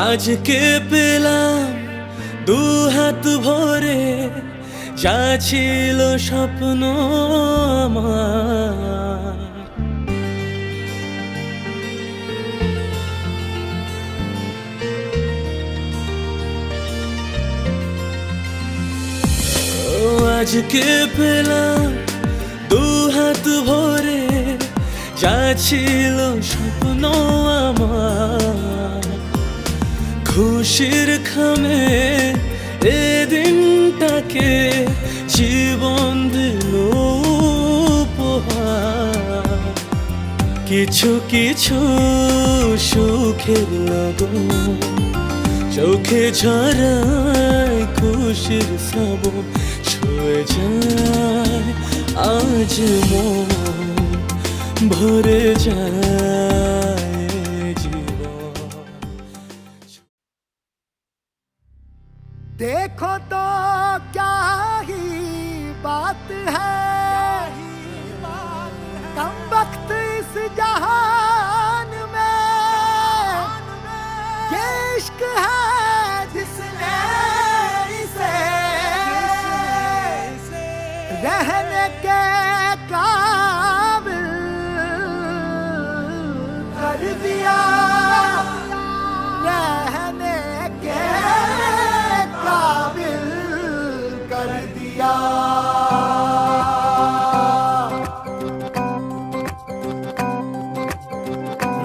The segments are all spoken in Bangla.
আজকে পেলাম দু হাত ভরে যা ছিল স্বপ্ন আমার। আজকে পেলাম দু হাত ভরে যা ছিল স্বপ্ন আমার। খুশির খামে এ দিনটাকে জীবন দিল উপহার। কিছু কিছু সুখের লগন চোখে ঝরায় খুশির শ্রাবণ ছুঁয়ে যায় আজ মন ভরে যায় জীবন। देखो तो क्या ही बात है, कम वक्त इस जहान में ये इश्क है जिसने इसे रहने के काबिल कर दिया, रहने के काबिल कर दिया।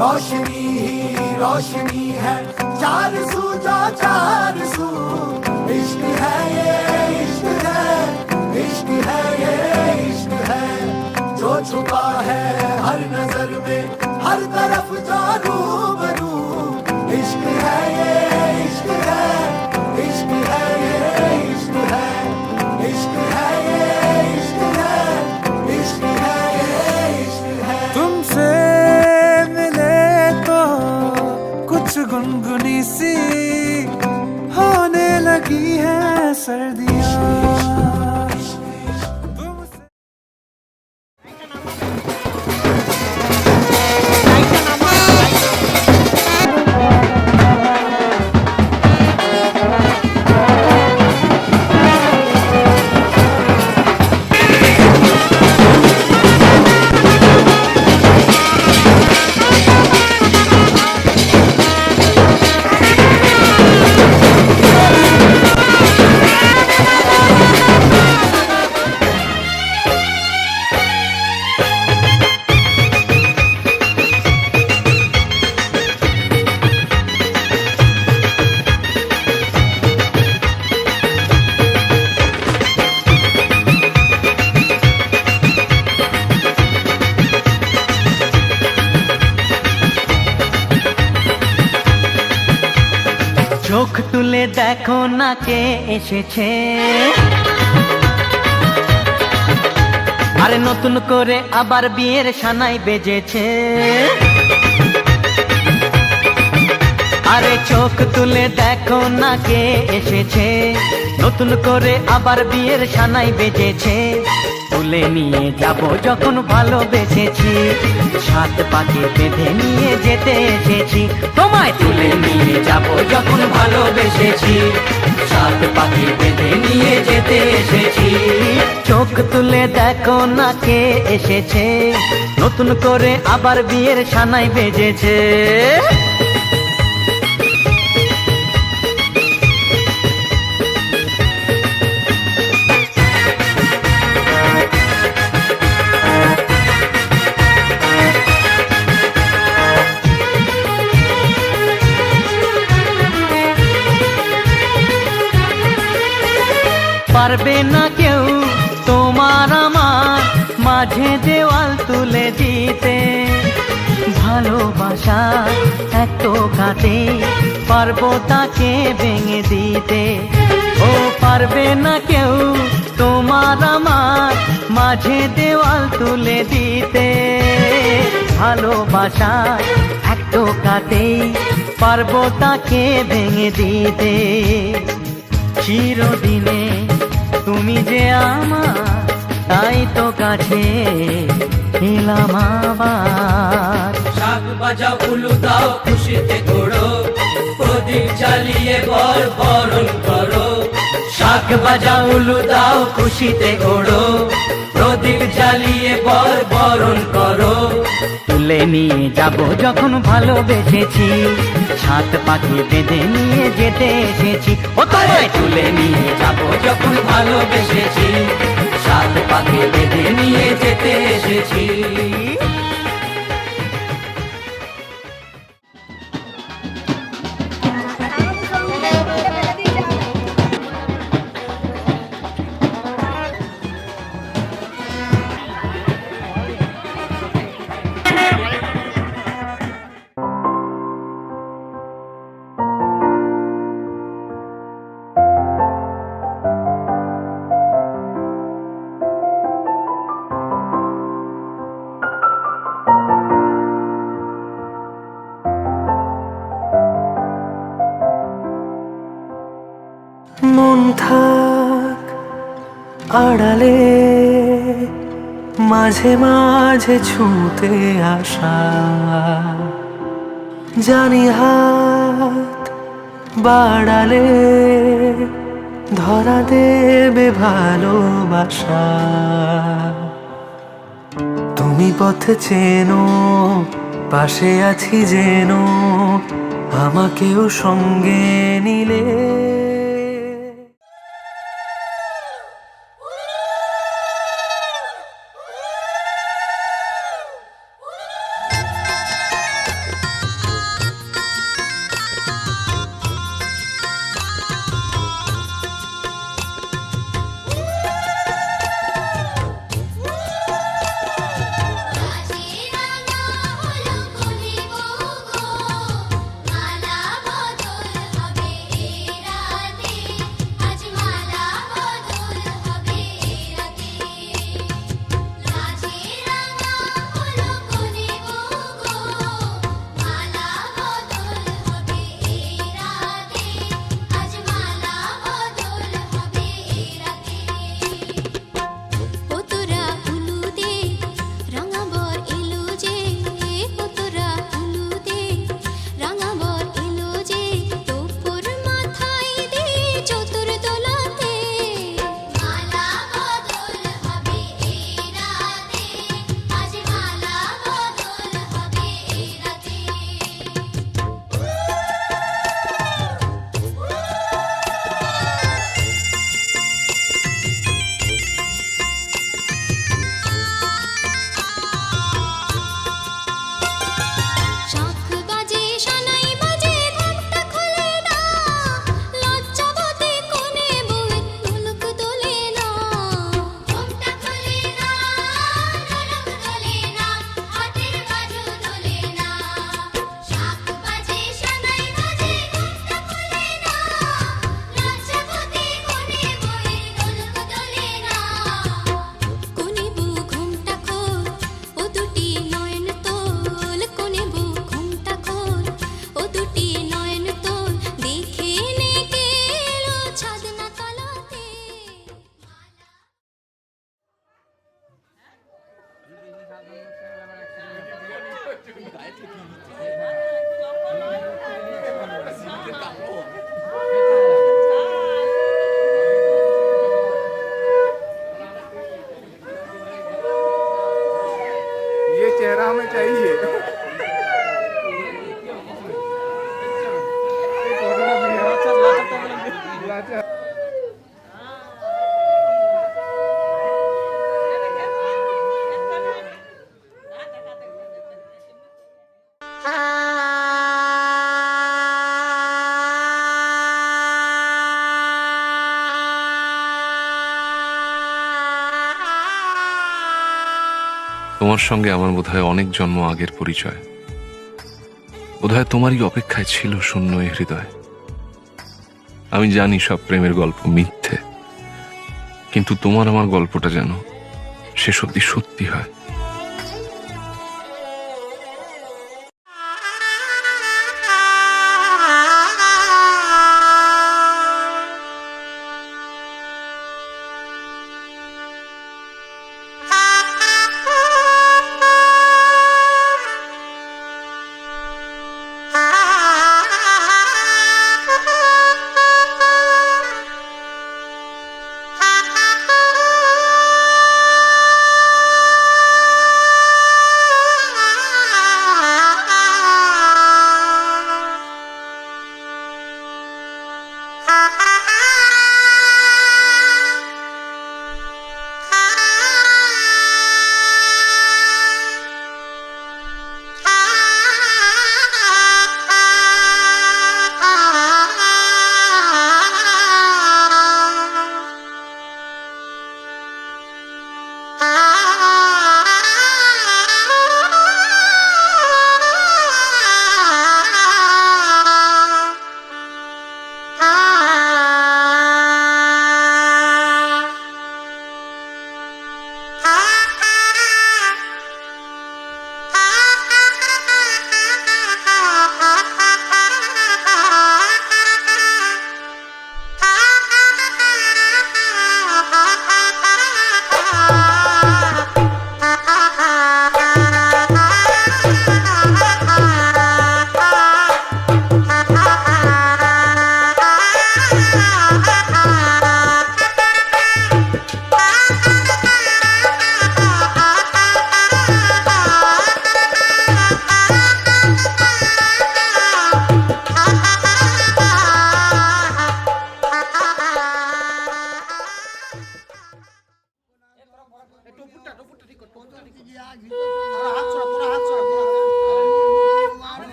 रोशनी ही रोशनी है चार सू जो चार सू। इश्क है ये इश्क है, इश्क है ये इश्क है, जो छुपा है हर नजर में हर तरफ जो रूबरू। इश्क है ये इश्क है, इश्क है ये इश्क है, इश्क है ये इश्क है, इश्क है ये इश्क है। तुमसे मिले तो कुछ गुनगुनी सी होने लगी है सर्दियाँ। চোখ তুলে দেখো না কে এসেছে, আরে নতুন করে আবার বিয়ের সানাই বেজেছে। আরে চোখ তুলে দেখো না কে এসেছে, নতুন করে আবার বিয়ের সানাই বেজেছে। তুলে নিয়ে যাব যখন ভালোবেসেছি, সাত পাকে বেঁধে নিয়ে যেতে এসেছি। তোমায় তুলে নিয়ে যাব যখন ভালোবেসেছি, সাত পাকে বেঁধে নিয়ে যেতে এসেছি। চোখ তুলে দেখো না কে এসেছে, নতুন করে আবার বিয়ের সানাই বেজেছে। পারবে না কেউ তোমার আমার মাঝে দেওয়াল তুলে দিতে। ভালোবাসা এক টোকাতে পারবো তাকে ভেঙে দিতে। ও পারবে না কেউ তোমার আমার মাঝে দেওয়াল তুলে দিতে। ভালোবাসা এক টোকাতেই পারবো তাকে ভেঙে দিতে। চিরদিনে তুমি তুমি যে আমার, তাই তো কাছে এলাম আবার। শাক বাজাও উলু দাও খুশিতে ঘোড়ো, প্রদীপ জ্বালিয়ে বর বরণ করো। শাক বাজাও উলু দাও খুশিতে ওড়ো, প্রদীপ জ্বালিয়ে বর বরণ করো। তুলে নিয়ে যাব যখন ভালোবেসেছি, সাত পাখি বেঁধে নিয়ে যেতে এসেছি। ও তোমায় তুলে নিয়ে যাব যখন ভালোবেসেছি, সাত পাখি বেঁধে নিয়ে যেতে এসেছি। মন থাক আড়ালে, মাঝে মাঝে ছুঁতে আসা, জানি হাত বাড়ালে ধরা দেবে ভালোবাসা। তুমি পথ চেনো, পাশে আছি যেন, আমাকেও সঙ্গে নিলে। ये चेहरा हमें चाहिए। তোমার সঙ্গে আমার বোধহয় অনেক জন্ম আগের পরিচয়, বোধহয় তোমারই অপেক্ষায় ছিল শূন্য এ হৃদয়। আমি জানি সব প্রেমের গল্প মিথ্যে, কিন্তু তোমার আমার গল্পটা যেন শেষ অবধি সত্যি হয়।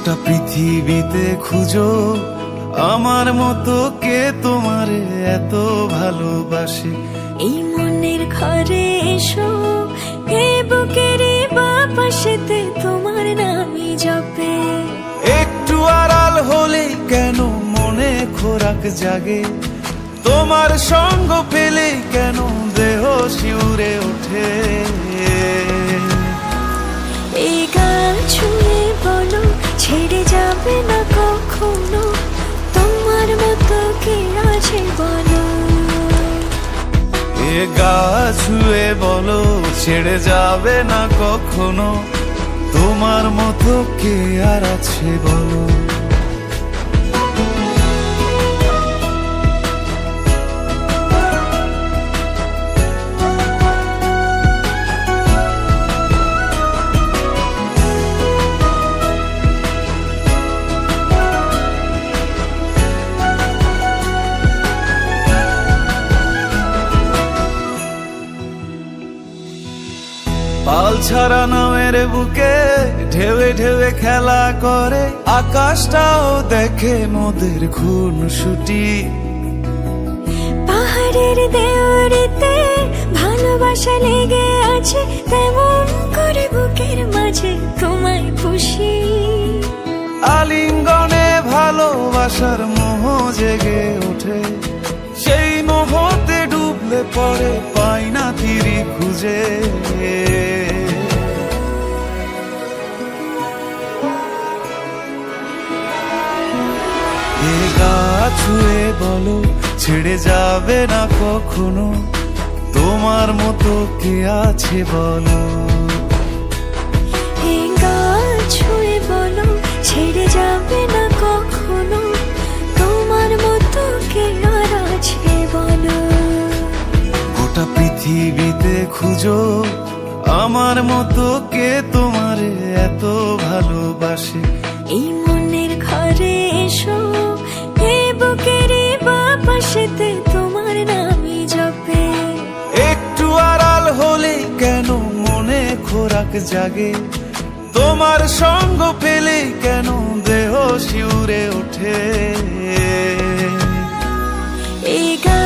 গোটা পৃথিবীতে খুঁজো আমার মতো কে তোমারে এত ভালোবাসে। এই মনের ঘরে এসো, এ বুকের বাপাশেতে তোমার নামই জপে। একটু আড়াল হলেই কেন মনে খোরাক জাগে, তোমার সঙ্গ পেলেই কেন দেহ শিউরে ওঠে। এই গান ছুঁয়ে বলো ছেড়ে যাবে না কখনো, তোমার মতো কে আছে বলো। এ গা ছুঁয়ে বলো ছেড়ে যাবে না কখনো, তোমার মতো কে আর আছে বলো। পাল ছাড়া নামের বুকে ঢেউে ঢেউে খেলা করে, আকাশটাও দেখে মোদের খুনসুটি। পাহাড়ের দেওয়ারিতে ভালোবাসা লেগে আছে, তেমন করে বুকের মাঝে তোমায় খুশি। আলিঙ্গনে ভালোবাসার মোহ জেগে ওঠে, সেই মোহতে ডুবলে পরে পাই না তীরি খুঁজে। এ গা ছুঁয়ে বলো ছেড়ে যাবে না কখনো, তোমার মতো কে আছে বলো। এই গান ছুঁয়ে বলো ছেড়ে যাবে না কখনো, তোমার মতো কে আর আছে বলো। গোটা পৃথিবীতে খুঁজো আমার মতো কে তোমারে এত ভালোবাসে। এই মনের ঘরে এসো, এ বুকের বাপাশেতে তোমার নামই জপে। একটু আড়াল হলেই কেন মনে খোরাক জাগে, তোমার সঙ্গ পেলেই কেন দেহ শিউরে ওঠে। এই গান